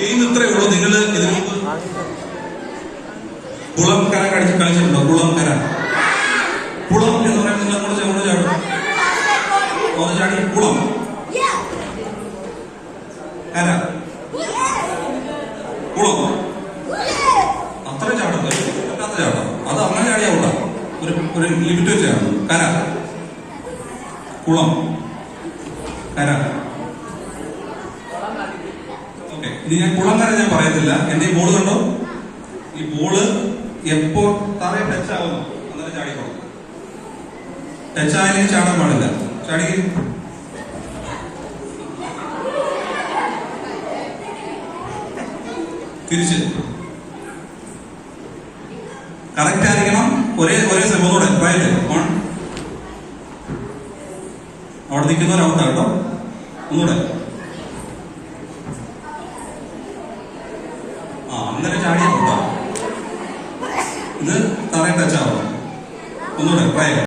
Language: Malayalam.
ഗെയിം ഇത്രയേ ഉള്ളൂ. നിങ്ങൾ ഇതിന് മുമ്പ് കുളം കര കളിച്ചിട്ടുണ്ടോ? കുളം കര, കുളം എന്ന് പറയുന്നത് നിങ്ങൾ അങ്ങോട്ട് ചാടും, ഒന്ന് ചാടി കുളം, കര, കുളം, അത്ര ചാടും പറ്റാത്ത ചാട്ടം. അത് അങ്ങനെ ചാടിയാ ഉണ്ടാ, ഒരു ലിമിറ്റ് വെച്ച് ചാടും. കര, കുളം, കര. ഓക്കെ, ഇനി ഞാൻ കുളം കര ഞാൻ പറയത്തില്ല. എന്റെ ഈ ബോള് കണ്ടോ? ഈ ബോള് എപ്പോ തറയെ ടച്ച് ആവുന്നു അന്നേരം ചാടിക്കോളും. ടച്ച് ആയാലും ചാടാൻ പാടില്ല. ചാടി തിരിച്ച് കറക്റ്റ് ആയിരിക്കണം. ഒരേ സമയത്തോടെ റൈറ്റ് ഓൺ. അവിടെ നിൽക്കുന്നവർ ഔട്ടാ കേട്ടോ. ഒന്നുകൂടെ അന്നേരം ചാടിയാ ഔട്ടാ. ഇത് തറയെ ടച്ച് ആവണം. ഒന്നുകൂടെ റൈറ്റ്.